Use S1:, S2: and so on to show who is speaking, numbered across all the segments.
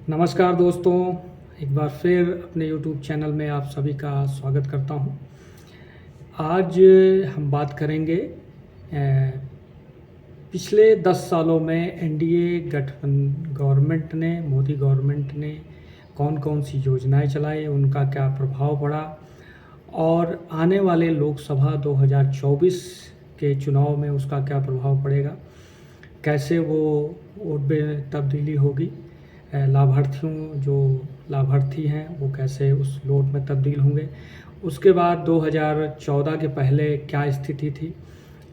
S1: नमस्कार दोस्तों, एक बार फिर अपने YouTube चैनल में आप सभी का स्वागत करता हूं। आज हम बात करेंगे पिछले 10 सालों में एनडीए गवर्नमेंट ने, मोदी गवर्नमेंट ने कौन-कौन सी योजनाएं चलाई, उनका क्या प्रभाव पड़ा और आने वाले लोकसभा 2024 के चुनाव में उसका क्या प्रभाव पड़ेगा, कैसे वो वोट में तब्दीली होगी, लाभार्थियों जो लाभार्थी हैं वो कैसे उस वोट में तब्दील होंगे। उसके बाद 2014 के पहले क्या स्थिति थी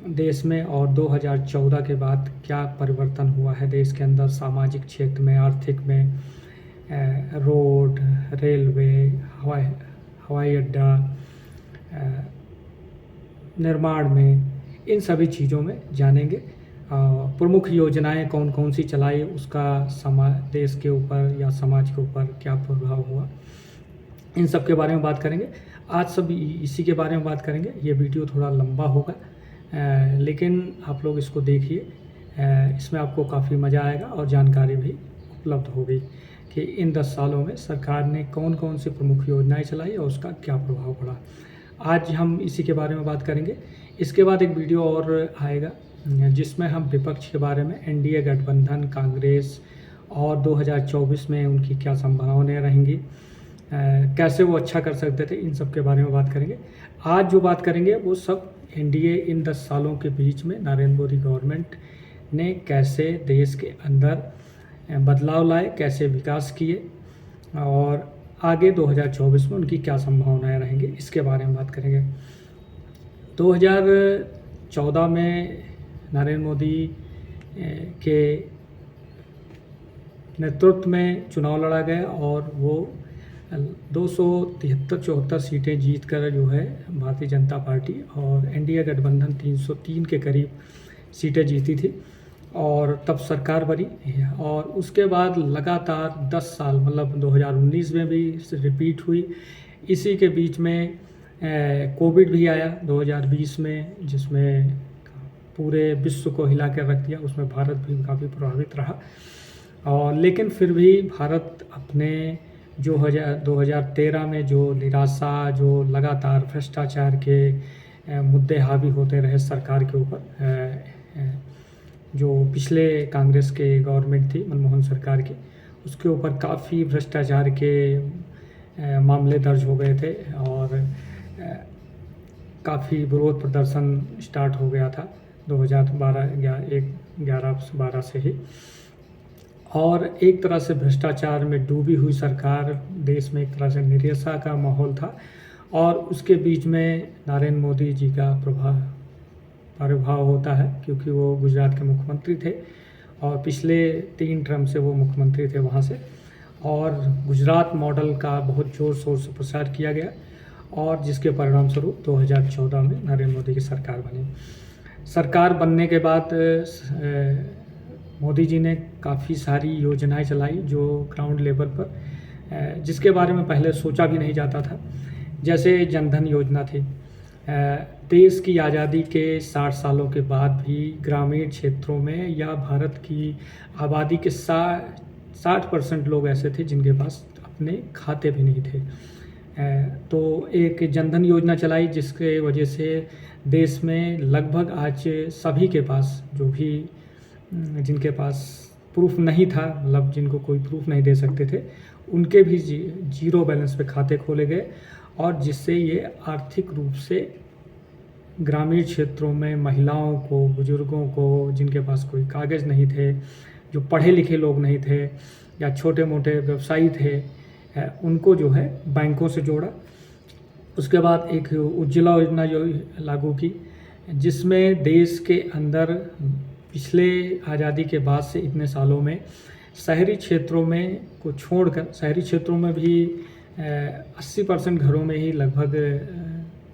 S1: देश में और 2014 के बाद क्या परिवर्तन हुआ है देश के अंदर, सामाजिक क्षेत्र में, आर्थिक में, रोड, रेलवे, हवाई अड्डा, निर्माण में, इन सभी चीज़ों में जानेंगे। प्रमुख योजनाएं कौन कौन सी चलाई, उसका देश के ऊपर या समाज के ऊपर क्या प्रभाव हुआ, इन सब के बारे में बात करेंगे। आज सब इसी के बारे में बात करेंगे। ये वीडियो थोड़ा लंबा होगा, लेकिन आप लोग इसको देखिए, इसमें आपको काफ़ी मज़ा आएगा और जानकारी भी उपलब्ध होगी कि इन 10 सालों में सरकार ने कौन कौन सी प्रमुख योजनाएं चलाई और उसका क्या प्रभाव पड़ा। आज हम इसी के बारे में बात करेंगे। इसके बाद एक वीडियो और आएगा जिसमें हम विपक्ष के बारे में, एनडीए गठबंधन, कांग्रेस और 2024 में उनकी क्या संभावनाएं रहेंगी, कैसे वो अच्छा कर सकते थे, इन सब के बारे में बात करेंगे। आज जो बात करेंगे वो सब एनडीए इन 10 सालों के बीच में नरेंद्र मोदी गवर्नमेंट ने कैसे देश के अंदर बदलाव लाए, कैसे विकास किए और आगे 2024 में उनकी क्या संभावनाएं रहेंगी, इसके बारे में बात करेंगे। 2014 में नरेंद्र मोदी के नेतृत्व में चुनाव लड़ा गया और वो 273-74 सीटें जीतकर जो है भारतीय जनता पार्टी और एनडीए गठबंधन 303 के करीब सीटें जीती थी और तब सरकार बनी। और उसके बाद लगातार 10 साल, मतलब 2019 में भी रिपीट हुई। इसी के बीच में कोविड भी आया 2020 में, जिसमें पूरे विश्व को हिला कर रख दिया। उसमें भारत भी काफ़ी प्रभावित रहा और लेकिन फिर भी भारत अपने जो 2013 में जो निराशा, जो लगातार भ्रष्टाचार के मुद्दे हावी होते रहे सरकार के ऊपर, जो पिछले कांग्रेस के गवर्नमेंट थी, मनमोहन सरकार की, उसके ऊपर काफ़ी भ्रष्टाचार के मामले दर्ज हो गए थे और काफ़ी विरोध प्रदर्शन स्टार्ट हो गया था 2011-12 से ही। और एक तरह से भ्रष्टाचार में डूबी हुई सरकार, देश में एक तरह से निराशा का माहौल था और उसके बीच में नरेंद्र मोदी जी का प्रभाव होता है क्योंकि वो गुजरात के मुख्यमंत्री थे और पिछले 3 टर्म से वो मुख्यमंत्री थे वहाँ से, और गुजरात मॉडल का बहुत ज़ोर शोर से प्रचार किया गया और जिसके परिणाम स्वरूप 2014 में नरेंद्र मोदी की सरकार बनी। सरकार बनने के बाद मोदी जी ने काफ़ी सारी योजनाएं चलाई जो ग्राउंड लेवल पर, जिसके बारे में पहले सोचा भी नहीं जाता था। जैसे जनधन योजना थी। देश की आज़ादी के 60 सालों के बाद भी ग्रामीण क्षेत्रों में या भारत की आबादी के 60% लोग ऐसे थे जिनके पास अपने खाते भी नहीं थे। तो एक जनधन योजना चलाई जिसके वजह से देश में लगभग आज सभी के पास, जो भी जिनके पास प्रूफ नहीं था, मतलब जिनको कोई प्रूफ नहीं दे सकते थे, उनके भी जीरो बैलेंस पे खाते खोले गए और जिससे ये आर्थिक रूप से ग्रामीण क्षेत्रों में महिलाओं को, बुजुर्गों को, जिनके पास कोई कागज़ नहीं थे, जो पढ़े लिखे लोग नहीं थे या छोटे मोटे व्यवसायी थे, उनको जो है बैंकों से जोड़ा। उसके बाद एक उज्ज्वला योजना जो लागू की, जिसमें देश के अंदर पिछले आज़ादी के बाद से इतने सालों में शहरी क्षेत्रों में को छोड़कर, शहरी क्षेत्रों में भी 80% घरों में ही लगभग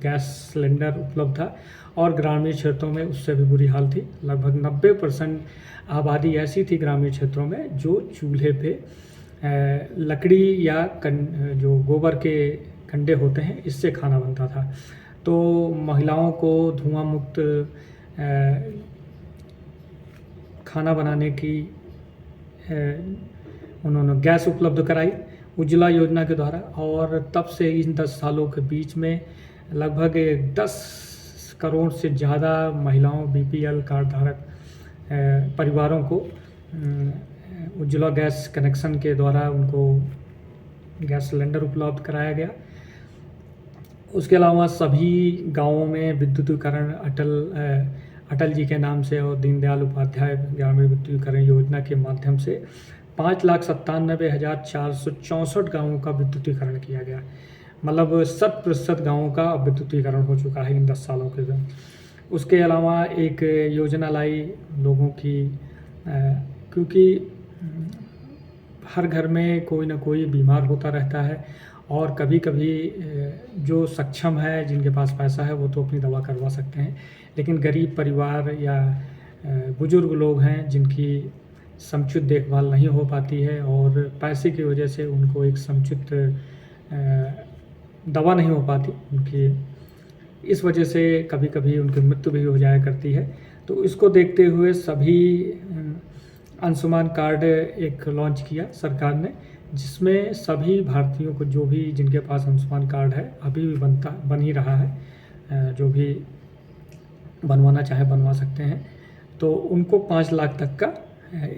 S1: गैस सिलेंडर उपलब्ध था और ग्रामीण क्षेत्रों में उससे भी बुरी हाल थी। लगभग 90% आबादी ऐसी थी ग्रामीण क्षेत्रों में जो चूल्हे पे लकड़ी या जो गोबर के कंडे होते हैं, इससे खाना बनता था। तो महिलाओं को धुआं मुक्त खाना बनाने की उन्होंने गैस उपलब्ध कराई उज्ज्वला योजना के द्वारा। और तब से इन 10 सालों के बीच में लगभग 10 करोड़ से ज़्यादा महिलाओं बीपीएल कार्ड धारक परिवारों को उज्ज्वला गैस कनेक्शन के द्वारा उनको गैस सिलेंडर उपलब्ध कराया गया। उसके अलावा सभी गांवों में विद्युतीकरण अटल जी के नाम से और दीनदयाल उपाध्याय ग्रामीण विद्युतीकरण योजना के माध्यम से 5,97,464 गाँवों का विद्युतीकरण किया गया। मतलब 100% गाँवों का अब विद्युतीकरण हो चुका है इन 10 सालों के दौरान। उसके अलावा एक योजना लाई लोगों की, क्योंकि हर घर में कोई ना कोई बीमार होता रहता है और कभी कभी जो सक्षम है जिनके पास पैसा है वो तो अपनी दवा करवा सकते हैं, लेकिन गरीब परिवार या बुजुर्ग लोग हैं जिनकी समुचित देखभाल नहीं हो पाती है और पैसे की वजह से उनको एक समुचित दवा नहीं हो पाती उनकी, इस वजह से कभी कभी उनकी मृत्यु भी हो जाया करती है। तो इसको देखते हुए सभी अंशुमान कार्ड एक लॉन्च किया सरकार ने, जिसमें सभी भारतीयों को जो भी जिनके पास अंशुमान कार्ड है अभी भी बन ही रहा है, जो भी बनवाना चाहे बनवा सकते हैं, तो उनको 5 लाख तक का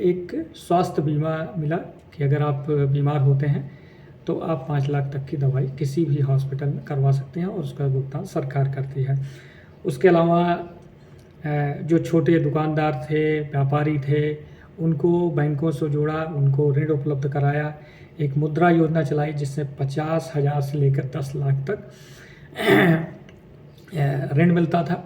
S1: एक स्वास्थ्य बीमा मिला कि अगर आप बीमार होते हैं तो आप 5 लाख तक की दवाई किसी भी हॉस्पिटल में करवा सकते हैं और उसका भुगतान सरकार करती है। उसके अलावा जो छोटे दुकानदार थे, व्यापारी थे, उनको बैंकों से जोड़ा, उनको ऋण उपलब्ध कराया। एक मुद्रा योजना चलाई जिससे 50,000 से लेकर 10 लाख तक ऋण मिलता था,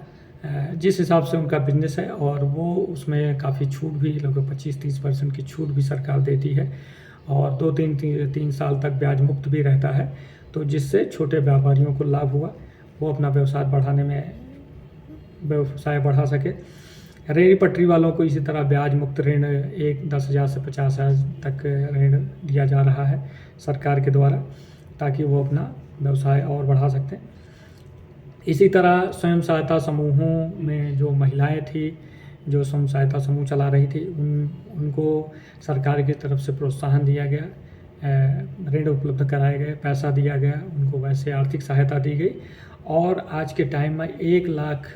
S1: जिस हिसाब से उनका बिजनेस है, और वो उसमें काफ़ी छूट भी लगभग 25-30% की छूट भी सरकार देती है और 2-3 साल तक ब्याज मुक्त भी रहता है, तो जिससे छोटे व्यापारियों को लाभ हुआ, वो अपना व्यवसाय बढ़ा सके। रेहड़ी पटरी वालों को इसी तरह ब्याज मुक्त ऋण 10,000 से 50,000 तक ऋण दिया जा रहा है सरकार के द्वारा, ताकि वो अपना व्यवसाय और बढ़ा सकते हैं। इसी तरह स्वयं सहायता समूहों में जो महिलाएं थी, जो स्वयं सहायता समूह चला रही थी, उनको सरकार की तरफ से प्रोत्साहन दिया गया, ऋण उपलब्ध कराए गए, पैसा दिया गया, उनको वैसे आर्थिक सहायता दी गई। और आज के टाइम में 1 लाख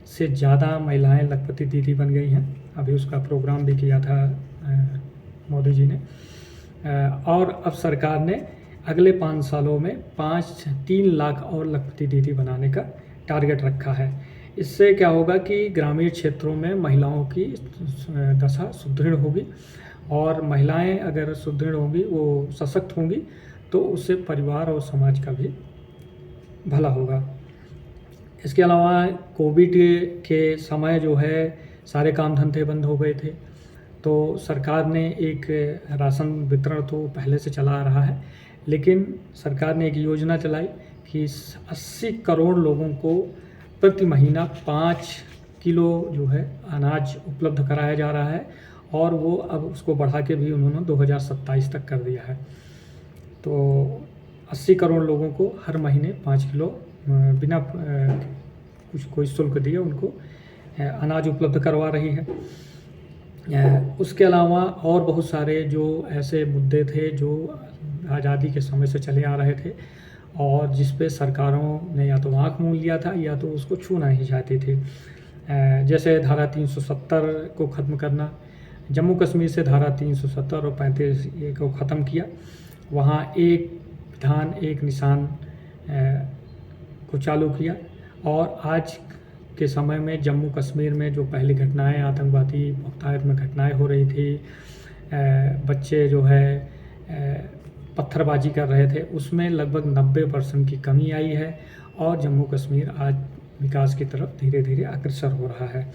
S1: से ज़्यादा महिलाएं लखपति दीदी बन गई हैं। अभी उसका प्रोग्राम भी किया था मोदी जी ने। और अब सरकार ने अगले 5 सालों में 3 लाख और लखपति दीदी बनाने का टारगेट रखा है। इससे क्या होगा कि ग्रामीण क्षेत्रों में महिलाओं की दशा सुदृढ़ होगी, और महिलाएं अगर सुदृढ़ होंगी, वो सशक्त होंगी, तो उससे परिवार और समाज का भी भला होगा। इसके अलावा कोविड के समय जो है सारे काम धंधे बंद हो गए थे, तो सरकार ने एक राशन वितरण तो पहले से चला आ रहा है, लेकिन सरकार ने एक योजना चलाई कि 80 करोड़ लोगों को प्रति महीना 5 किलो जो है अनाज उपलब्ध कराया जा रहा है, और वो अब उसको बढ़ा के भी उन्होंने 2027 तक कर दिया है। तो 80 करोड़ लोगों को हर महीने 5 किलो बिना कोई शुल्क दिए उनको अनाज उपलब्ध करवा रही है। उसके अलावा और बहुत सारे जो ऐसे मुद्दे थे जो आज़ादी के समय से चले आ रहे थे, और जिस पे सरकारों ने या तो आँख मूंद लिया था या तो उसको छूना ही चाहती थी। जैसे धारा 370 को ख़त्म करना, जम्मू कश्मीर से धारा 370 और 35 को ख़त्म किया। वहाँ एक विधान एक निशान को चालू किया, और आज के समय में जम्मू कश्मीर में जो पहली घटनाएं आतंकवादी बहुतायत में घटनाएं हो रही थी, बच्चे जो है पत्थरबाजी कर रहे थे, उसमें लगभग 90% की कमी आई है, और जम्मू कश्मीर आज विकास की तरफ धीरे धीरे अग्रसर हो रहा है।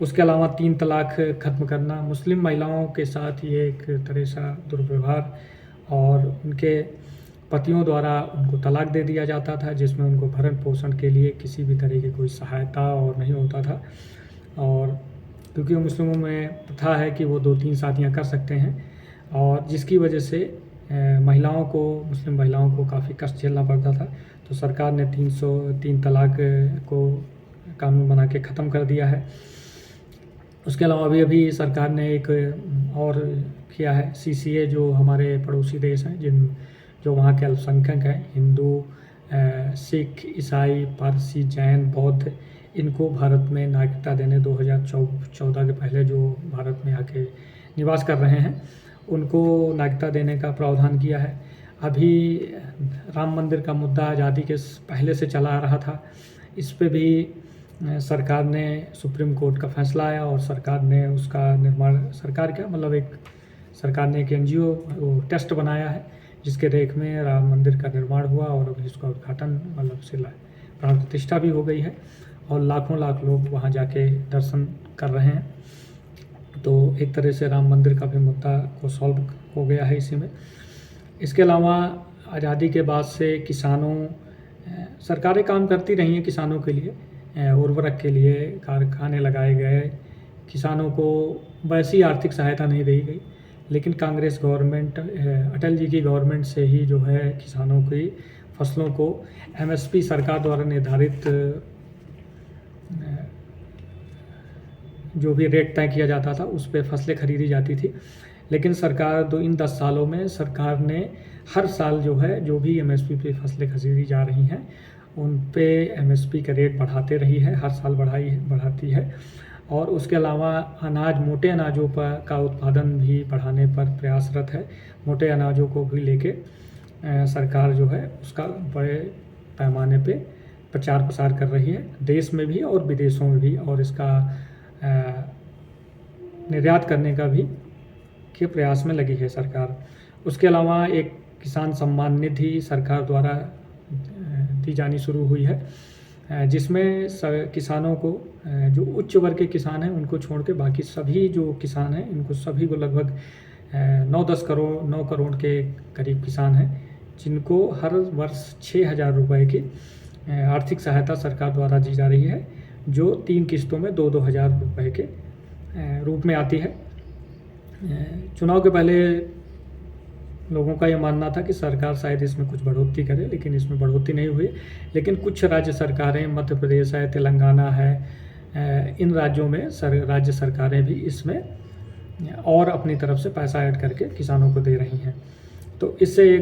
S1: उसके अलावा 3 तलाक ख़त्म करना, मुस्लिम महिलाओं के साथ ये एक तरह सा दुर्व्यवहार, और उनके पतियों द्वारा उनको तलाक दे दिया जाता था, जिसमें उनको भरण पोषण के लिए किसी भी तरह की कोई सहायता और नहीं होता था। और क्योंकि मुस्लिमों में प्रथा है कि वो 2-3 शादियाँ कर सकते हैं, और जिसकी वजह से मुस्लिम महिलाओं को काफ़ी कष्ट झेलना पड़ता था, तो सरकार ने 3 तलाक को कानून बना के ख़त्म कर दिया है। उसके अलावा अभी अभी सरकार ने एक और किया है, सीसीए, जो हमारे पड़ोसी देश हैं जो वहाँ के अल्पसंख्यक हैं, हिंदू, सिख, ईसाई, पारसी, जैन, बौद्ध, इनको भारत में नागरिकता देने 2014 के पहले जो भारत में आके निवास कर रहे हैं उनको नागरिकता देने का प्रावधान किया है। अभी राम मंदिर का मुद्दा आज़ादी के पहले से चला आ रहा था, इस पे भी सरकार ने, सुप्रीम कोर्ट का फैसला आया और सरकार ने उसका निर्माण, सरकार क्या मतलब एक सरकार ने एक एनजीओ टेस्ट बनाया है जिसके रेख में राम मंदिर का निर्माण हुआ और अभी इसका उद्घाटन मतलब प्राण प्रतिष्ठा भी हो गई है और लाखों लाख लोग वहाँ जाके दर्शन कर रहे हैं। तो एक तरह से राम मंदिर का भी मुद्दा को सॉल्व हो गया है इसी में। इसके अलावा आज़ादी के बाद से किसानों, सरकारें काम करती रही हैं किसानों के लिए, उर्वरक के लिए कारखाने लगाए गए, किसानों को वैसी आर्थिक सहायता नहीं दी गई, लेकिन कांग्रेस गवर्नमेंट, अटल जी की गवर्नमेंट से ही जो है किसानों की फसलों को एमएसपी सरकार द्वारा निर्धारित जो भी रेट तय किया जाता था उस पे फसलें खरीदी जाती थी। लेकिन सरकार इन 10 सालों में सरकार ने हर साल जो है जो भी एमएसपी पे फसलें खरीदी जा रही हैं उन पे एमएसपी का रेट बढ़ाते रही है, हर साल बढ़ाती है। और उसके अलावा मोटे अनाजों का उत्पादन भी बढ़ाने पर प्रयासरत है। मोटे अनाजों को भी लेके सरकार जो है उसका बड़े पैमाने पे प्रचार प्रसार कर रही है, देश में भी और विदेशों में भी, और इसका निर्यात करने का भी के प्रयास में लगी है सरकार। उसके अलावा एक किसान सम्मान निधि सरकार द्वारा दी जानी शुरू हुई है, जिसमें किसानों को, जो उच्च वर्ग के किसान हैं उनको छोड़ के बाकी सभी जो किसान हैं इनको सभी को लगभग 9 करोड़ के करीब किसान हैं जिनको हर वर्ष 6,000 रुपये की आर्थिक सहायता सरकार द्वारा दी जा रही है, जो 3 किस्तों में 2-2 हज़ार रुपये के रूप में आती है। चुनाव के पहले लोगों का ये मानना था कि सरकार शायद इसमें कुछ बढ़ोतरी करे, लेकिन इसमें बढ़ोतरी नहीं हुई। लेकिन कुछ राज्य सरकारें, मध्य प्रदेश है, तेलंगाना है, इन राज्यों में राज्य सरकारें भी इसमें और अपनी तरफ से पैसा ऐड करके किसानों को दे रही हैं। तो इससे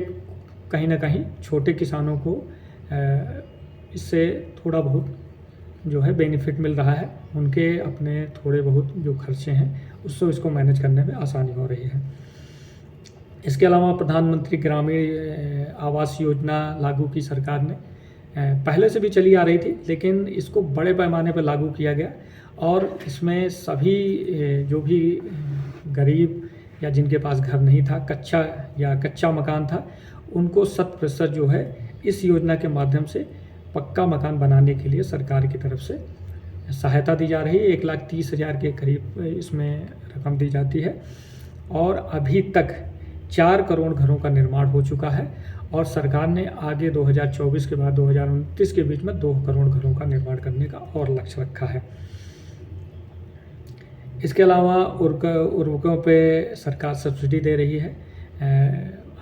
S1: कहीं ना कहीं छोटे किसानों को इससे थोड़ा बहुत जो है बेनिफिट मिल रहा है, उनके अपने थोड़े बहुत जो खर्चे हैं उससे इसको मैनेज करने में आसानी हो रही है। इसके अलावा प्रधानमंत्री ग्रामीण आवास योजना लागू की सरकार ने, पहले से भी चली आ रही थी लेकिन इसको बड़े पैमाने पर लागू किया गया और इसमें सभी जो भी गरीब या जिनके पास घर नहीं था, कच्चा मकान था, उनको 100% जो है इस योजना के माध्यम से पक्का मकान बनाने के लिए सरकार की तरफ से सहायता दी जा रही है। 1,30,000 के करीब इसमें रकम दी जाती है और अभी तक 4 करोड़ घरों का निर्माण हो चुका है और सरकार ने आगे 2024 के बाद 2029 के बीच में 2 करोड़ घरों का निर्माण करने का और लक्ष्य रखा है। इसके अलावा उर्वरकों पे सरकार सब्सिडी दे रही है।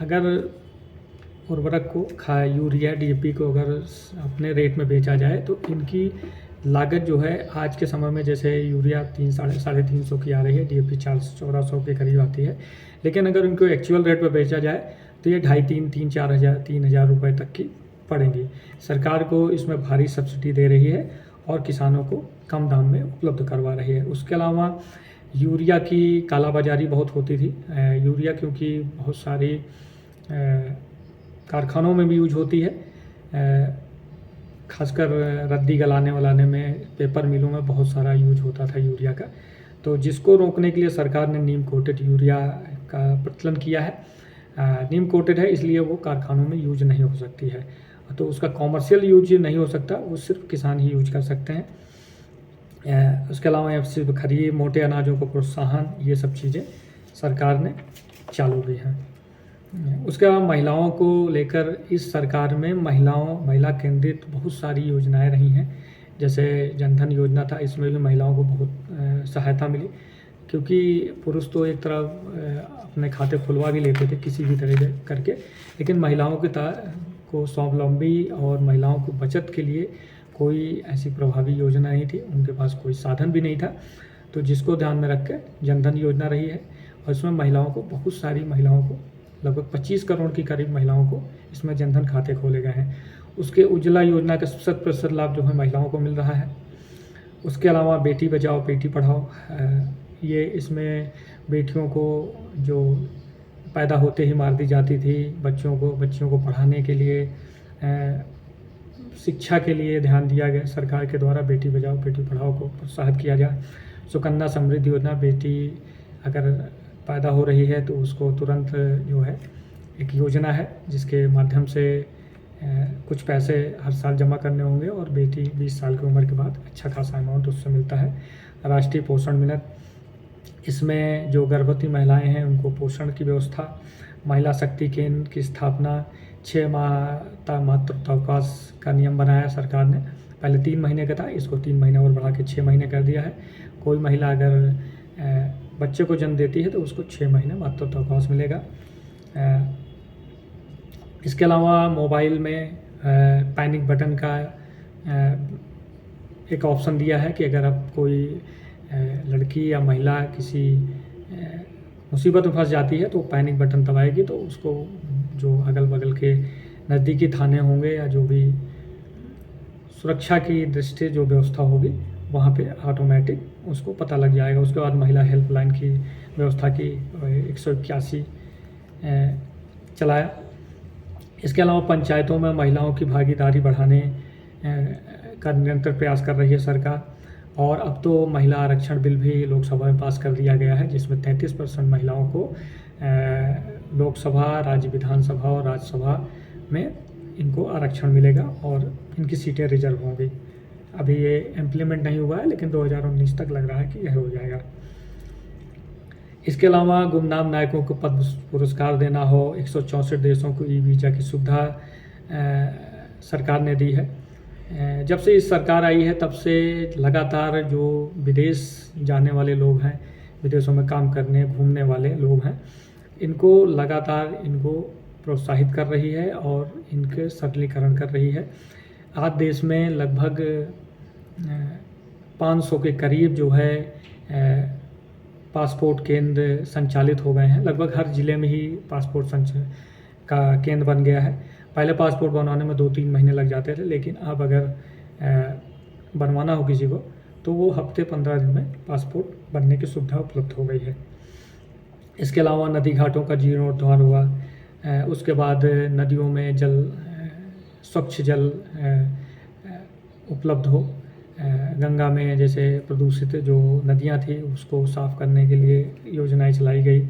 S1: अगर उर्वरक को यूरिया, डीएपी को अगर अपने रेट में बेचा जाए तो इनकी लागत जो है आज के समय में, जैसे यूरिया 300-350 की आ रही है, डीएपी 400-400 के करीब आती है, लेकिन अगर इनको एक्चुअल रेट पर बेचा जाए तो ये 2,500-3,000 रुपये तक की पड़ेंगी। सरकार को इसमें भारी सब्सिडी दे रही है और किसानों को कम दाम में उपलब्ध करवा रही है। उसके अलावा यूरिया की कालाबाजारी बहुत होती थी। यूरिया क्योंकि बहुत सारी कारखानों में भी यूज होती है, खासकर रद्दी गलाने वलाने में, पेपर मिलों में बहुत सारा यूज होता था यूरिया का। तो जिसको रोकने के लिए सरकार ने नीम कोटेड यूरिया का प्रचलन किया है। नीम कोटेड है इसलिए वो कारखानों में यूज नहीं हो सकती है, तो उसका कॉमर्शियल यूज नहीं हो सकता, वो सिर्फ किसान ही यूज कर सकते हैं। उसके अलावा एफसी खरीद, मोटे अनाजों को प्रोत्साहन, ये सब चीज़ें सरकार ने चालू की हैं। उसके अलावा महिलाओं को लेकर इस सरकार में महिला केंद्रित बहुत सारी योजनाएं रही हैं। जैसे जनधन योजना था, इसमें भी महिलाओं को बहुत सहायता मिली, क्योंकि पुरुष तो एक तरफ अपने खाते खुलवा भी लेते थे किसी भी तरह करके, लेकिन महिलाओं को स्वावलंबी और महिलाओं को बचत के लिए कोई ऐसी प्रभावी योजना नहीं थी, उनके पास कोई साधन भी नहीं था। तो जिसको ध्यान में रख के जनधन योजना रही है, और इसमें महिलाओं को, बहुत सारी महिलाओं को, लगभग 25 करोड़ की करीब महिलाओं को इसमें जनधन खाते खोले गए हैं। उसके उज्ज्वला योजना का 100% लाभ जो है महिलाओं को मिल रहा है। उसके अलावा बेटी बचाओ बेटी पढ़ाओ, ये इसमें बेटियों को जो पैदा होते ही मार दी जाती थी, बच्चियों को पढ़ाने के लिए, शिक्षा के लिए ध्यान दिया गया सरकार के द्वारा। बेटी बचाओ बेटी पढ़ाओ को प्रोत्साहित किया जाए। सुकन्या समृद्धि योजना, बेटी अगर पैदा हो रही है तो उसको तुरंत जो है एक योजना है जिसके माध्यम से कुछ पैसे हर साल जमा करने होंगे, और बेटी 20 साल की उम्र के बाद अच्छा खासा अमाउंट उससे मिलता है। राष्ट्रीय पोषण मिनट, इसमें जो गर्भवती महिलाएं हैं उनको पोषण की व्यवस्था, महिला शक्ति केंद्र की स्थापना, 6 माह मातृत्व अवकाश का नियम बनाया सरकार ने। पहले 3 महीने का था, इसको 3 महीने और बढ़ा के 6 महीने कर दिया है। कोई महिला अगर बच्चे को जन्म देती है तो उसको 6 महीने मातृत्व अवकाश मिलेगा। इसके अलावा मोबाइल में पैनिक बटन का एक ऑप्शन दिया है कि अगर आप कोई लड़की या महिला किसी मुसीबत में फंस जाती है तो पैनिक बटन दबाएगी तो उसको जो अगल बगल के नज़दीकी थाने होंगे या जो भी सुरक्षा की दृष्टि जो व्यवस्था होगी वहाँ पे ऑटोमेटिक उसको पता लग जाएगा। उसके बाद महिला हेल्पलाइन की व्यवस्था की 181 चलाया। इसके अलावा पंचायतों में महिलाओं की भागीदारी बढ़ाने का निरंतर प्रयास कर रही है सरकार, और अब तो महिला आरक्षण बिल भी लोकसभा में पास कर दिया गया है जिसमें 33% महिलाओं को लोकसभा, राज्य विधानसभा और राज्यसभा में इनको आरक्षण मिलेगा और इनकी सीटें रिजर्व होंगी। अभी ये इम्प्लीमेंट नहीं हुआ है लेकिन 2019 तक लग रहा है कि यह हो जाएगा। इसके अलावा गुमनाम नायकों को पद्म पुरस्कार देना हो, 164 देशों को ई वीज़ा की सुविधा सरकार ने दी है। जब से इस सरकार आई है तब से लगातार जो विदेश जाने वाले लोग हैं, विदेशों में काम करने घूमने वाले लोग हैं, इनको लगातार इनको प्रोत्साहित कर रही है और इनके सरलीकरण कर रही है। आज देश में लगभग 500 के करीब जो है पासपोर्ट केंद्र संचालित हो गए हैं। लगभग हर ज़िले में ही पासपोर्ट का केंद्र बन गया है। पहले पासपोर्ट बनवाने में 2-3 महीने लग जाते थे, लेकिन अब अगर बनवाना हो किसी को तो वो हफ्ते 15 दिन में पासपोर्ट बनने की सुविधा उपलब्ध हो गई है। इसके अलावा नदी घाटों का जीर्णोद्धार हुआ, उसके बाद नदियों में स्वच्छ जल उपलब्ध हो। गंगा में जैसे प्रदूषित जो नदियां थी उसको साफ़ करने के लिए योजनाएं चलाई गई।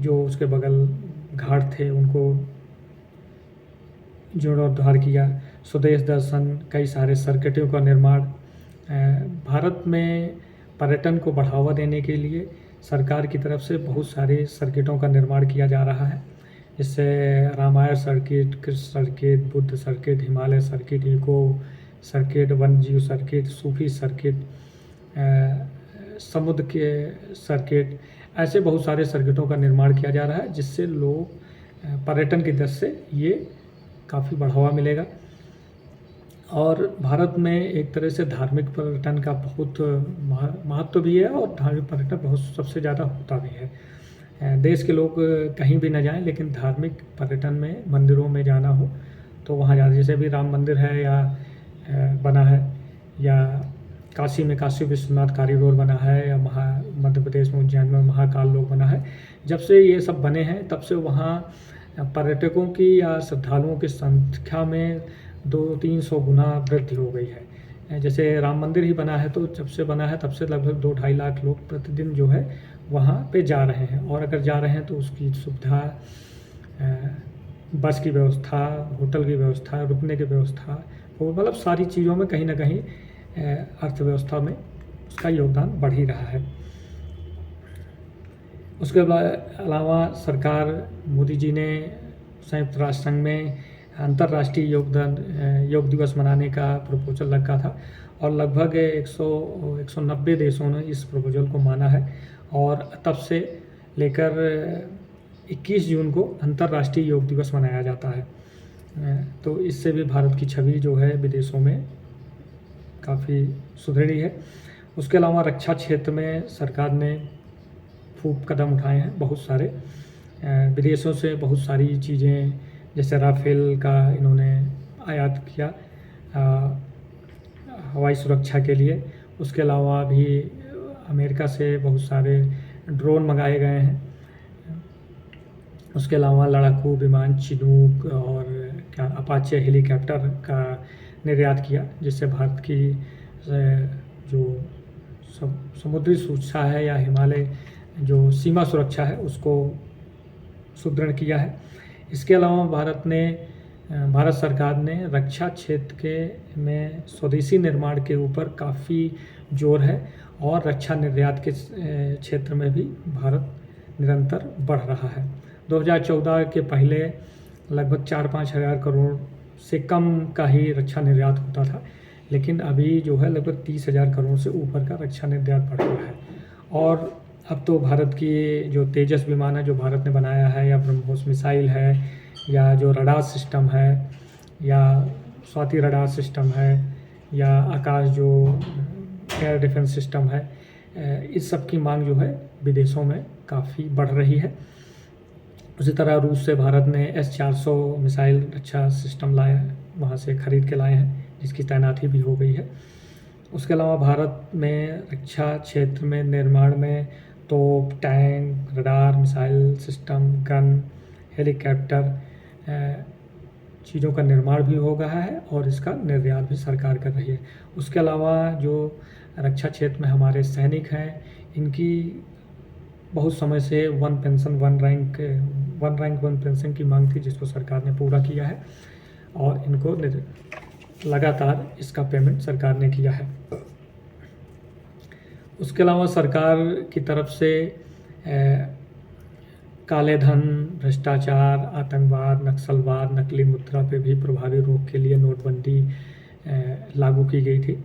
S1: जो उसके बगल घाट थे उनको जीर्णोद्धार किया। स्वदेश दर्शन, कई सारे सर्किटों का निर्माण। भारत में पर्यटन को बढ़ावा देने के लिए सरकार की तरफ से बहुत सारे सर्किटों का निर्माण किया जा रहा है, जिससे Ramayan circuit, Krishna circuit, Buddha circuit, Himalaya circuit, eco circuit, वन्यजीव सर्किट, सूफी सर्किट, समुद्र के सर्किट, ऐसे बहुत सारे सर्किटों का निर्माण किया जा रहा है, जिससे लोग पर्यटन की दृष्टि से ये काफ़ी बढ़ावा मिलेगा। और भारत में एक तरह से धार्मिक पर्यटन का बहुत महत्व भी है और धार्मिक पर्यटन बहुत सबसे ज़्यादा होता भी है। देश के लोग कहीं भी न जाएं, लेकिन धार्मिक पर्यटन में मंदिरों में जाना हो तो वहाँ जाना। जैसे भी राम मंदिर है या बना है, या काशी में काशी विश्वनाथ कॉरिडोर बना है, या मध्य प्रदेश में उज्जैन में महाकाल लोक बना है। जब से ये सब बने हैं तब से वहाँ पर्यटकों की या श्रद्धालुओं की संख्या में 200-300 गुना वृद्धि हो गई है। जैसे राम मंदिर ही बना है तो जब से बना है तब से लगभग 2-2.5 लाख लोग प्रतिदिन जो है वहाँ पे जा रहे हैं, और अगर जा रहे हैं तो उसकी सुविधा, बस की व्यवस्था, होटल की व्यवस्था, रुकने की व्यवस्था, और मतलब सारी चीज़ों में कहीं ना कहीं अर्थव्यवस्था में उसका योगदान बढ़ ही रहा है। उसके अलावा सरकार मोदी जी ने संयुक्त राष्ट्र संघ में अंतर्राष्ट्रीय योग दिवस मनाने का प्रपोजल रखा था, और लगभग 190 देशों ने इस प्रपोजल को माना है, और तब से लेकर 21 जून को अंतर्राष्ट्रीय योग दिवस मनाया जाता है। तो इससे भी भारत की छवि जो है विदेशों में काफ़ी सुधरी है। उसके अलावा रक्षा क्षेत्र में सरकार ने खूब कदम उठाए हैं, बहुत सारे विदेशों से बहुत सारी चीज़ें, जैसे राफेल का इन्होंने आयात किया हवाई सुरक्षा के लिए। उसके अलावा भी अमेरिका से बहुत सारे ड्रोन मंगाए गए हैं। उसके अलावा लड़ाकू विमान चिनूक और क्या अपाचे हेलीकॉप्टर का निर्यात किया, जिससे भारत की जो समुद्री सुरक्षा है या हिमालय जो सीमा सुरक्षा है उसको सुदृढ़ किया है। इसके अलावा भारत सरकार ने रक्षा क्षेत्र के में स्वदेशी निर्माण के ऊपर काफ़ी जोर है और रक्षा निर्यात के क्षेत्र में भी भारत निरंतर बढ़ रहा है। 2014 के पहले लगभग 4-5 हज़ार करोड़ से कम का ही रक्षा निर्यात होता था, लेकिन अभी जो है लगभग 30,000 करोड़ से ऊपर का रक्षा निर्यात बढ़ रहा है। और अब तो भारत की जो तेजस विमान है जो भारत ने बनाया है, या ब्रह्मोस मिसाइल है, या जो रडार सिस्टम है, या स्वाति रडार सिस्टम है, या आकाश जो एयर डिफेंस सिस्टम है, इस सब की मांग जो है विदेशों में काफ़ी बढ़ रही है। उसी तरह रूस से भारत ने S-400 मिसाइल रक्षा सिस्टम लाया है, वहाँ से ख़रीद के लाए हैं, जिसकी तैनाती भी हो गई है। उसके अलावा भारत में रक्षा क्षेत्र में निर्माण में तोप, tank, radar, missile system, gun, helicopter चीज़ों का निर्माण भी हो रहा है और इसका निर्यात भी सरकार कर रही है। उसके अलावा जो रक्षा क्षेत्र में हमारे सैनिक हैं, इनकी बहुत समय से वन रैंक वन पेंशन की मांग थी, जिसको सरकार ने पूरा किया है और इनको लगातार इसका पेमेंट सरकार ने किया है। उसके अलावा सरकार की तरफ से काले धन, भ्रष्टाचार, आतंकवाद, नक्सलवाद, नकली मुद्रा पे भी प्रभावी रोक के लिए नोटबंदी लागू की गई थी।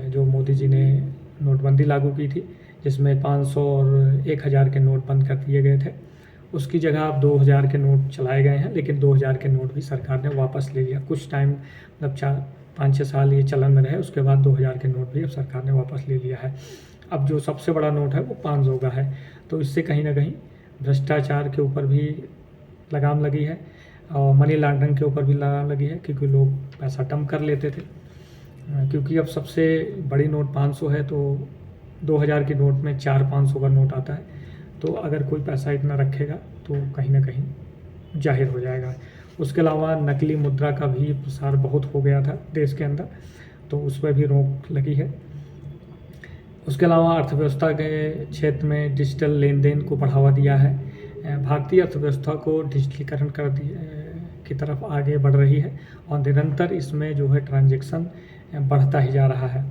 S1: जो मोदी जी ने नोटबंदी लागू की थी, जिसमें 500 और 1000 के नोट बंद कर दिए गए थे। उसकी जगह अब 2000 के नोट चलाए गए हैं, लेकिन 2000 के नोट भी सरकार ने वापस ले लिया। कुछ टाइम मतलब 5-6 साल ये चलन में रहे, उसके बाद 2000 के नोट भी अब सरकार ने वापस ले लिया है। अब जो सबसे बड़ा नोट है वो 500 का है, तो इससे कहीं ना कहीं भ्रष्टाचार के ऊपर भी लगाम लगी है और मनी लॉन्ड्रिंग के ऊपर भी लगाम लगी है, क्योंकि लोग पैसा डंप कर लेते थे। क्योंकि अब सबसे बड़ी नोट 500 है, तो 2000 की नोट में 400-500 का नोट आता है, तो अगर कोई पैसा इतना रखेगा तो कहीं ना कहीं जाहिर हो जाएगा। उसके अलावा नकली मुद्रा का भी प्रसार बहुत हो गया था देश के अंदर, तो उस पर भी रोक लगी है। उसके अलावा अर्थव्यवस्था के क्षेत्र में डिजिटल लेन देन को बढ़ावा दिया है। भारतीय अर्थव्यवस्था को डिजिटलीकरण कर की तरफ आगे बढ़ रही है और निरंतर इसमें जो है ट्रांजैक्शन बढ़ता ही जा रहा है।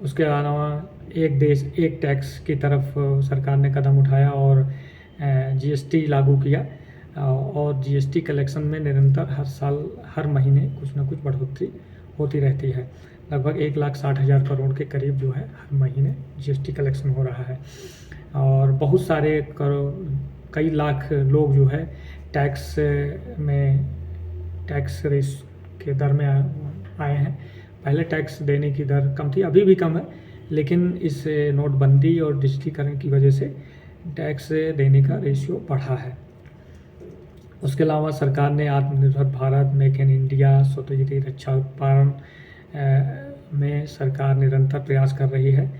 S1: उसके अलावा एक देश एक टैक्स की तरफ सरकार ने कदम उठाया और GST लागू किया और GST कलेक्शन में निरंतर हर साल हर महीने कुछ ना कुछ बढ़ोतरी होती रहती है। लगभग 1,60,000 करोड़ के करीब जो है हर महीने GST कलेक्शन हो रहा है और बहुत सारे कई लाख लोग जो है टैक्स रेस के दर में आए हैं। पहले टैक्स देने की दर कम थी, अभी भी कम है, लेकिन इस नोटबंदी और डिजिटलीकरण की वजह से टैक्स देने का रेशियो बढ़ा है। उसके अलावा सरकार ने आत्मनिर्भर भारत, मेक इन इंडिया, स्वदेशी रक्षा उत्पादन में सरकार निरंतर प्रयास कर रही है।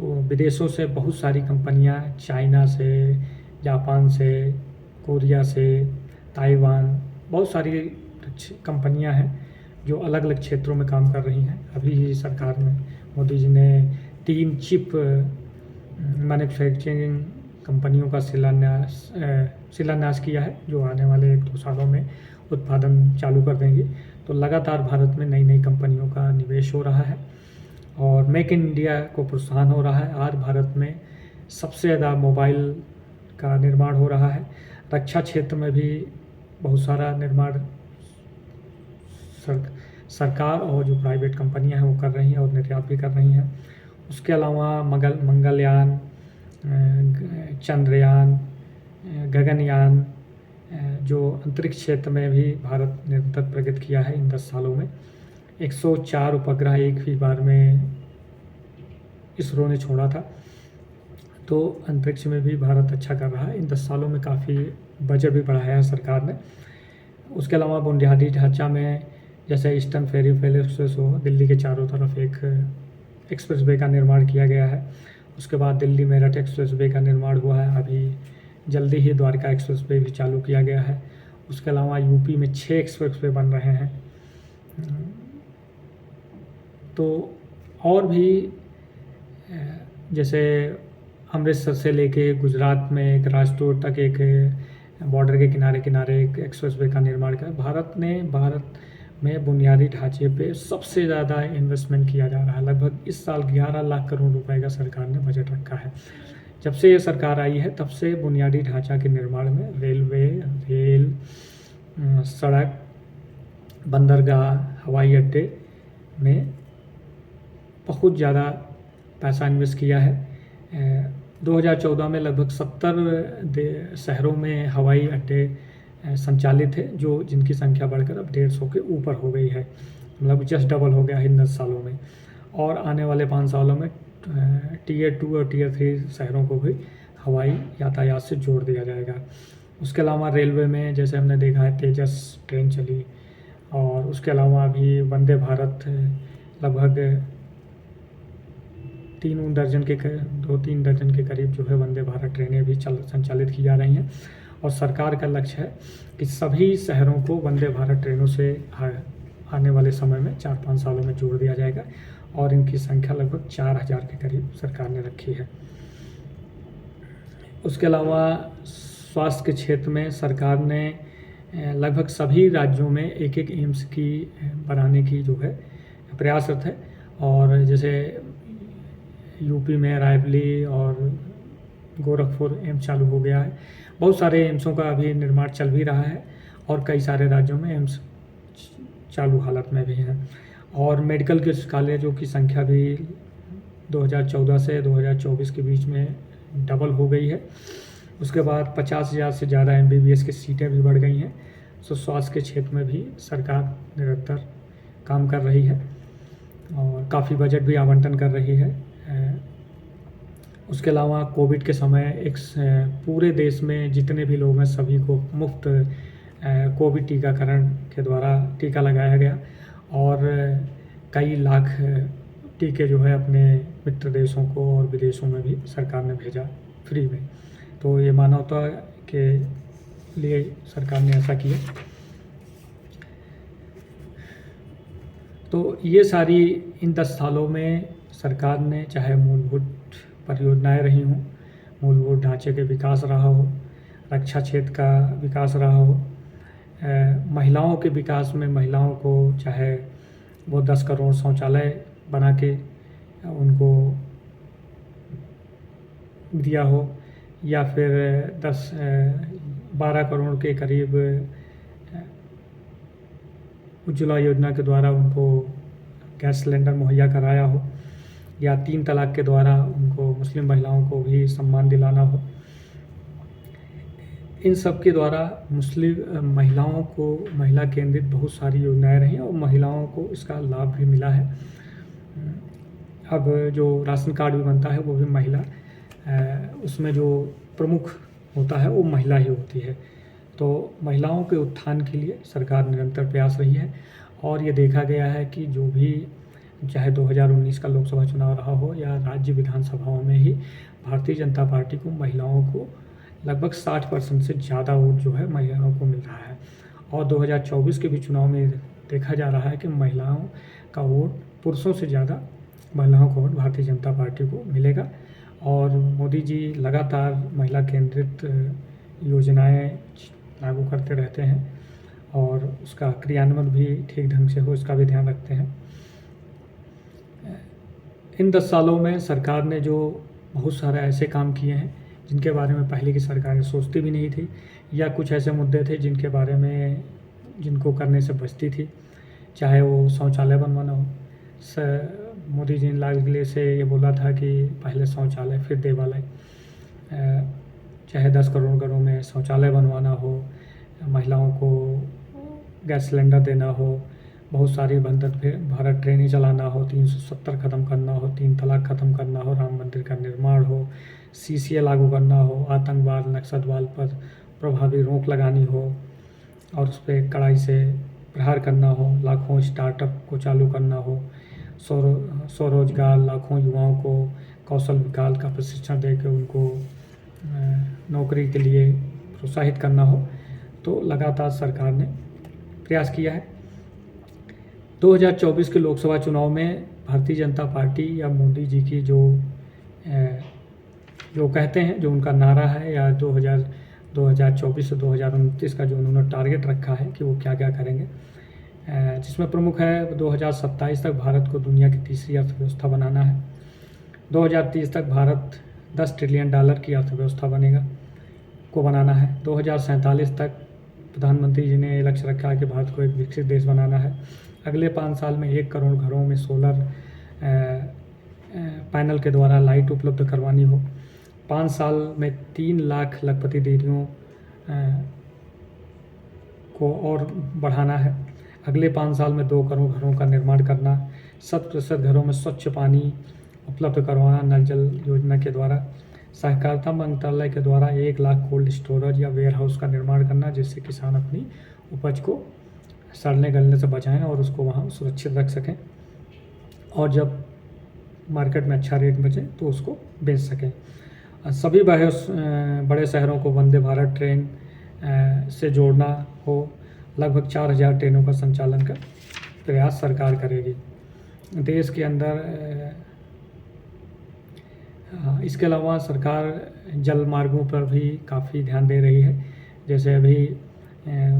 S1: विदेशों से बहुत सारी कंपनियां, चाइना से, जापान से, कोरिया से, ताइवान, बहुत सारी कंपनियां हैं जो अलग अलग क्षेत्रों में काम कर रही हैं। अभी सरकार में मोदी जी ने 3 चिप मैन्युफैक्चरिंग कंपनियों का शिलान्यास किया है, जो आने वाले 1-2 सालों में उत्पादन चालू कर देंगी। तो लगातार भारत में नई नई कंपनियों का निवेश हो रहा है और मेक इन इंडिया को प्रोत्साहन हो रहा है। आज भारत में सबसे ज़्यादा मोबाइल का निर्माण हो रहा है। रक्षा क्षेत्र में भी बहुत सारा निर्माण सरकार और जो प्राइवेट कंपनियां हैं वो कर रही हैं और निर्यात भी कर रही हैं। उसके अलावा मंगलयान, चंद्रयान, गगनयान, जो अंतरिक्ष क्षेत्र में भी भारत ने निरंतर प्रगति किया है इन 10 सालों में। 104 उपग्रह एक ही बार में इसरो ने छोड़ा था। तो अंतरिक्ष में भी भारत अच्छा कर रहा है। इन 10 सालों में काफ़ी बजट भी बढ़ाया है सरकार ने। उसके अलावा बुनियादी ढांचा में जैसे ईस्टर्न फेरीफेल एक्सप्रेस हो, दिल्ली के चारों तरफ एक एक्सप्रेस वे का निर्माण किया गया है। उसके बाद दिल्ली मेरठ एक्सप्रेस वे का निर्माण हुआ है। अभी जल्दी ही द्वारका एक्सप्रेस वे भी चालू किया गया है। उसके अलावा यूपी में 6 एक्सप्रेस वे बन रहे हैं। तो और भी जैसे अमृतसर से लेके गुजरात में एक राजकोट तक एक बॉर्डर के किनारे किनारे एक एक्सप्रेस वे का निर्माण किया। भारत में बुनियादी ढांचे पे सबसे ज़्यादा इन्वेस्टमेंट किया जा रहा है। लगभग इस साल 11 लाख करोड़ रुपए का सरकार ने बजट रखा है। जब से ये सरकार आई है तब से बुनियादी ढांचा के निर्माण में रेल, सड़क, बंदरगाह, हवाई अड्डे में बहुत ज़्यादा पैसा इन्वेस्ट किया है। 2014 में लगभग 70 शहरों में हवाई अड्डे संचालित थे, जिनकी संख्या बढ़कर अब 150 के ऊपर हो गई है। मतलब जस्ट डबल हो गया है इन 10 सालों में। और आने वाले 5 सालों में टियर 2 और टियर 3 शहरों को भी हवाई यातायात से जोड़ दिया जाएगा। उसके अलावा रेलवे में जैसे हमने देखा है तेजस ट्रेन चली, और उसके अलावा अभी वंदे भारत लगभग 2-3 दर्जन के करीब जो है वंदे भारत ट्रेनें भी संचालित की जा रही हैं। और सरकार का लक्ष्य है कि सभी शहरों को वंदे भारत ट्रेनों से आने वाले समय में 4-5 सालों में जोड़ दिया जाएगा, और इनकी संख्या लगभग 4000 के करीब सरकार ने रखी है। उसके अलावा स्वास्थ्य के क्षेत्र में सरकार ने लगभग सभी राज्यों में एक एम्स की बनाने की जो है प्रयासरत है। और जैसे यूपी में रायबरेली और गोरखपुर एम्स चालू हो गया है। बहुत सारे एम्सों का अभी निर्माण चल भी रहा है, और कई सारे राज्यों में एम्स चालू हालत में भी हैं। और मेडिकल के कॉलेजों की संख्या भी 2014 से 2024 के बीच में डबल हो गई है। उसके बाद 50,000 से ज़्यादा MBBS की सीटें भी बढ़ गई हैं। तो स्वास्थ्य के क्षेत्र में भी सरकार निरंतर काम कर रही है और काफ़ी बजट भी आवंटन कर रही है। उसके अलावा कोविड के समय पूरे देश में जितने भी लोग हैं सभी को मुफ्त कोविड टीकाकरण के द्वारा टीका लगाया गया, और कई लाख टीके जो है अपने मित्र देशों को और विदेशों में भी सरकार ने भेजा फ्री में। तो ये मानवता के लिए सरकार ने ऐसा किया। तो ये सारी इन 10 सालों में सरकार ने, चाहे मूलभूत परियोजनाएं रही हों, मूलभूत ढांचे के विकास रहा हो, रक्षा क्षेत्र का विकास रहा हो, महिलाओं के विकास में महिलाओं को चाहे वो 10 करोड़ शौचालय बना के उनको दिया हो, या फिर 12 करोड़ के करीब उज्ज्वला योजना के द्वारा उनको गैस सिलेंडर मुहैया कराया हो, या 3 तलाक के द्वारा उनको मुस्लिम महिलाओं को भी सम्मान दिलाना हो। इन सब के द्वारा महिलाओं को महिला केंद्रित बहुत सारी योजनाएं रही हैं, और महिलाओं को इसका लाभ भी मिला है। अब जो राशन कार्ड भी बनता है वो भी महिला, उसमें जो प्रमुख होता है वो महिला ही होती है। तो महिलाओं के उत्थान के लिए सरकार निरंतर प्रयास रही है, और ये देखा गया है कि जो भी चाहे 2019 का लोकसभा चुनाव रहा हो या राज्य विधानसभाओं में ही भारतीय जनता पार्टी को महिलाओं को लगभग 60% से ज़्यादा वोट जो है महिलाओं को मिल रहा है। और 2024 के भी चुनाव में देखा जा रहा है कि महिलाओं का वोट पुरुषों से ज़्यादा महिलाओं का वोट भारतीय जनता पार्टी को मिलेगा। और मोदी जी लगातार महिला केंद्रित योजनाएं लागू करते रहते हैं, और उसका क्रियान्वयन भी ठीक ढंग से हो इसका भी ध्यान रखते हैं। इन 10 सालों में सरकार ने जो बहुत सारे ऐसे काम किए हैं जिनके बारे में पहले की सरकारें सोचती भी नहीं थी, या कुछ ऐसे मुद्दे थे जिनको करने से बचती थी। चाहे वो शौचालय बनवाना हो, मोदी जी ने लाल से ये बोला था कि पहले शौचालय फिर देवालय। चाहे 10 करोड़ घरों में शौचालय बनवाना हो, महिलाओं को गैस सिलेंडर देना हो, बहुत सारी वंदे भारत ट्रेनें चलाना हो, 370 ख़त्म करना हो, 3 तलाक ख़त्म करना हो, राम मंदिर का निर्माण हो, सीसीए लागू करना हो, आतंकवाद नक्सलवाद पर प्रभावी रोक लगानी हो और उस पर कड़ाई से प्रहार करना हो, लाखों स्टार्टअप को चालू करना हो, स्वरोजगार, लाखों युवाओं को कौशल विकास का प्रशिक्षण देकर उनको नौकरी के लिए प्रोत्साहित करना हो, तो लगातार सरकार ने प्रयास किया है। 2024 के लोकसभा चुनाव में भारतीय जनता पार्टी या मोदी जी की जो कहते हैं, जो उनका नारा है, या 2024 से 2029 का जो उन्होंने टारगेट रखा है कि वो क्या क्या करेंगे, जिसमें प्रमुख है 2027 तक भारत को दुनिया की तीसरी अर्थव्यवस्था बनाना है। 2030 तक भारत $10 ट्रिलियन की अर्थव्यवस्था बनाना है। 2047 तक प्रधानमंत्री जी ने लक्ष्य रखा है कि भारत को एक विकसित देश बनाना है। अगले 5 साल में 1 करोड़ घरों में सोलर पैनल के द्वारा लाइट उपलब्ध करवानी हो। 5 साल में 3 लाख लखपति दीदियों को और बढ़ाना है। अगले 5 साल में 2 करोड़ घरों का निर्माण करना, 100% घरों में स्वच्छ पानी उपलब्ध करवाना नल जल योजना के द्वारा। सहकारिता मंत्रालय के द्वारा 1 लाख कोल्ड स्टोरेज या वेयर हाउस का निर्माण करना, जिससे किसान अपनी उपज को सड़ने गलने से बचाएं और उसको वहाँ सुरक्षित रख सकें, और जब मार्केट में अच्छा रेट बचे तो उसको बेच सकें। सभी बड़े शहरों को वंदे भारत ट्रेन से जोड़ना हो। लगभग 4000 ट्रेनों का संचालन का प्रयास सरकार करेगी देश के अंदर। इसके अलावा सरकार जल मार्गों पर भी काफ़ी ध्यान दे रही है। जैसे अभी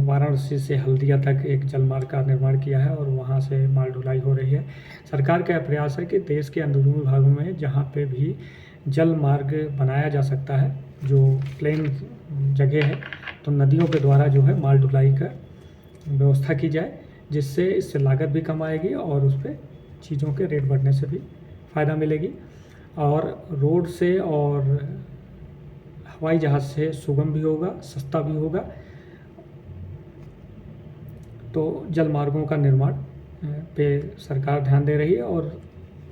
S1: वाराणसी से हल्दिया तक एक जल मार्ग का निर्माण किया है और वहाँ से माल ढुलाई हो रही है। सरकार का प्रयास है कि देश के अंदरूनी भागों में जहाँ पे भी जल मार्ग बनाया जा सकता है, जो प्लेन जगह है, तो नदियों के द्वारा जो है माल ढुलाई का व्यवस्था की जाए, जिससे इससे लागत भी कम आएगी और उस पर चीज़ों के रेट बढ़ने से भी फ़ायदा मिलेगी, और रोड से और हवाई जहाज़ से सुगम भी होगा, सस्ता भी होगा। तो जल मार्गों का निर्माण पे सरकार ध्यान दे रही है और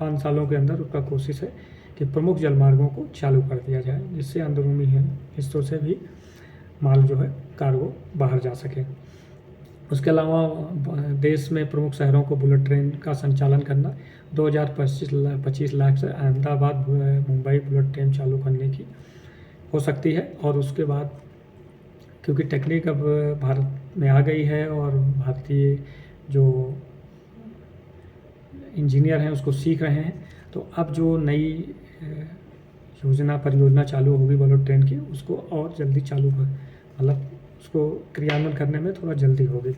S1: 5 सालों के अंदर उसका कोशिश है कि प्रमुख जल मार्गों को चालू कर दिया जाए, जिससे अंदरूनी हिस्सों से भी माल जो है कार्गो बाहर जा सके। उसके अलावा देश में प्रमुख शहरों को बुलेट ट्रेन का संचालन करना, 2025 लाख से अहमदाबाद मुंबई बुलेट ट्रेन चालू करने की हो सकती है। और उसके बाद क्योंकि टेक्निक अब भारत में आ गई है और भारतीय जो इंजीनियर हैं उसको सीख रहे हैं, तो अब जो नई परियोजना चालू होगी बुलेट ट्रेन की, उसको और जल्दी चालू मतलब उसको क्रियान्वयन करने में थोड़ा जल्दी होगी,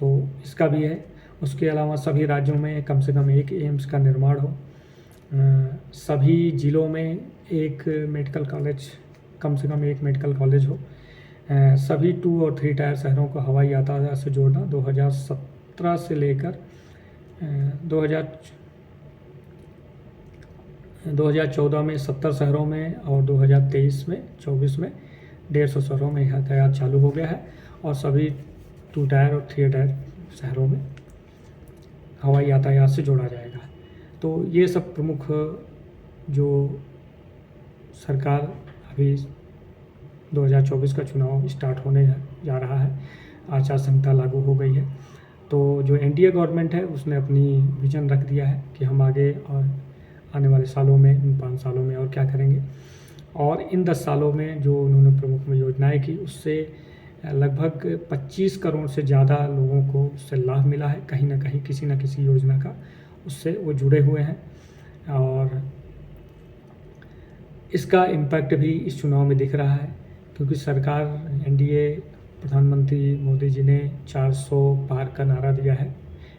S1: तो इसका भी है। उसके अलावा सभी राज्यों में कम से कम 1 एम्स का निर्माण हो। सभी ज़िलों में एक मेडिकल कॉलेज, कम से कम 1 मेडिकल कॉलेज हो। सभी 2 और 3 टायर शहरों को हवाई यातायात से जोड़ना। 2017 से लेकर 2014 में 70 शहरों में और 2023 में 24 में 150 शहरों में यातायात चालू हो गया है, और सभी 2 टायर और 3 टायर शहरों में हवाई यातायात से जोड़ा जाएगा। तो ये सब प्रमुख जो सरकार अभी 2024 का चुनाव स्टार्ट होने जा रहा है, आचार संहिता लागू हो गई है, तो जो एनडीए गवर्नमेंट है उसने अपनी विजन रख दिया है कि हम आगे और आने वाले सालों में, इन 5 सालों में और क्या करेंगे। और इन 10 सालों में जो उन्होंने प्रमुख योजनाएं की, उससे लगभग 25 करोड़ से ज़्यादा लोगों को उससे लाभ मिला है। कहीं ना कहीं किसी न किसी योजना का उससे वो जुड़े हुए हैं, और इसका इम्पैक्ट भी इस चुनाव में दिख रहा है, क्योंकि सरकार एनडीए प्रधानमंत्री मोदी जी ने 400 पार का नारा दिया है।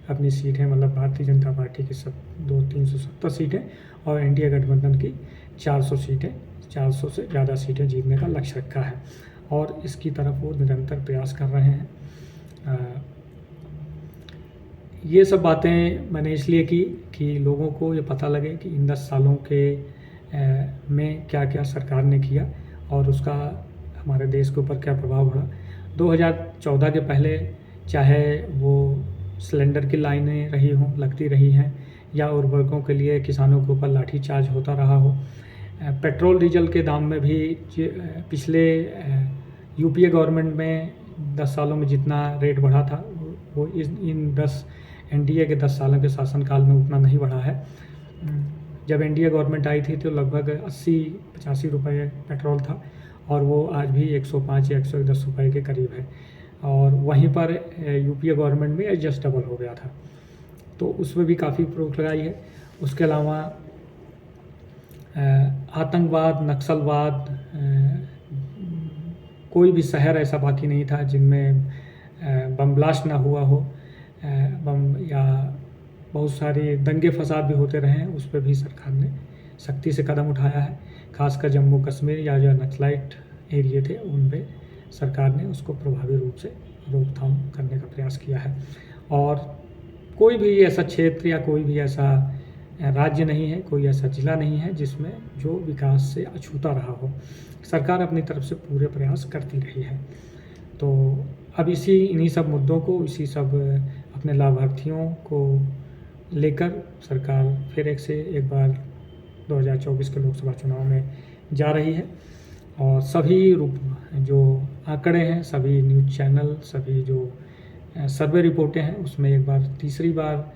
S1: अपनी सीटें, मतलब भारतीय जनता पार्टी की 370 सीटें और एनडीए गठबंधन की 400 सीटें, 400 से ज़्यादा सीटें जीतने का लक्ष्य रखा है, और इसकी तरफ वो निरंतर प्रयास कर रहे हैं। ये सब बातें मैंने इसलिए की कि लोगों को ये पता लगे कि इन 10 सालों के में क्या क्या सरकार ने किया और उसका हमारे देश के ऊपर क्या प्रभाव पड़ा। 2014 के पहले चाहे वो सिलेंडर की लाइनें लगती रही हैं, या उर्वरकों के लिए किसानों के ऊपर लाठीचार्ज होता रहा हो। पेट्रोल डीजल के दाम में भी पिछले यूपीए गवर्नमेंट में 10 सालों में जितना रेट बढ़ा था, वो इन 10 एनडीए के 10 सालों के शासनकाल में उतना नहीं बढ़ा है। जब एनडीए गवर्नमेंट आई थी तो लगभग 80-85 रुपये पेट्रोल था, और वो आज भी 105 या 110 रुपये के करीब है। और वहीं पर यूपीए गवर्नमेंट में एडजस्टेबल हो गया था, तो उसमें भी काफ़ी रोक लगाई है। उसके अलावा आतंकवाद, नक्सलवाद, कोई भी शहर ऐसा बाकी नहीं था जिनमें बम ब्लास्ट ना हुआ हो, बम या बहुत सारे दंगे फसाद भी होते रहे हैं। उस पर भी सरकार ने सख्ती से कदम उठाया है। खासकर जम्मू कश्मीर या जो नक्सलाइट एरिया थे उन पे सरकार ने उसको प्रभावी रूप से रोकथाम करने का प्रयास किया है। और कोई भी ऐसा क्षेत्र या कोई भी ऐसा राज्य नहीं है, कोई ऐसा ज़िला नहीं है जिसमें जो विकास से अछूता रहा हो। सरकार अपनी तरफ से पूरे प्रयास करती रही है। तो अब इन्हीं सब मुद्दों को, इसी सब अपने लाभार्थियों को लेकर सरकार फिर एक बार 2024 के लोकसभा चुनाव में जा रही है। और सभी जो आंकड़े हैं, सभी न्यूज़ चैनल, सभी जो सर्वे रिपोर्टें हैं, उसमें एक बार तीसरी बार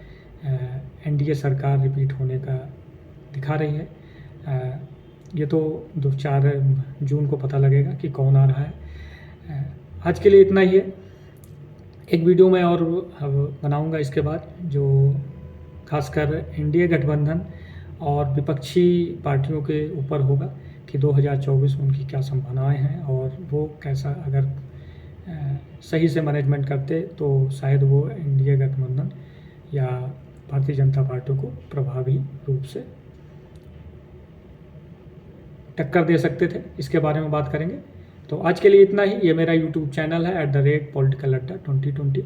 S1: एनडीए सरकार रिपीट होने का दिखा रही है। ये तो 4 जून को पता लगेगा कि कौन आ रहा है। आज के लिए इतना ही है। एक वीडियो मैं और बनाऊंगा इसके बाद, जो खासकर एनडीए गठबंधन और विपक्षी पार्टियों के ऊपर होगा कि 2024 में उनकी क्या संभावनाएं हैं, और वो कैसा अगर सही से मैनेजमेंट करते तो शायद वो एनडीए गठबंधन या भारतीय जनता पार्टी को प्रभावी रूप से टक्कर दे सकते थे। इसके बारे में बात करेंगे। तो आज के लिए इतना ही। ये मेरा यूट्यूब चैनल है @PoliticalAdda 2020।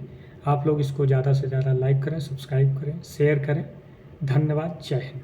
S1: आप लोग इसको ज़्यादा से ज़्यादा लाइक करें, सब्सक्राइब करें, शेयर करें। धन्यवाद। जय हिंद।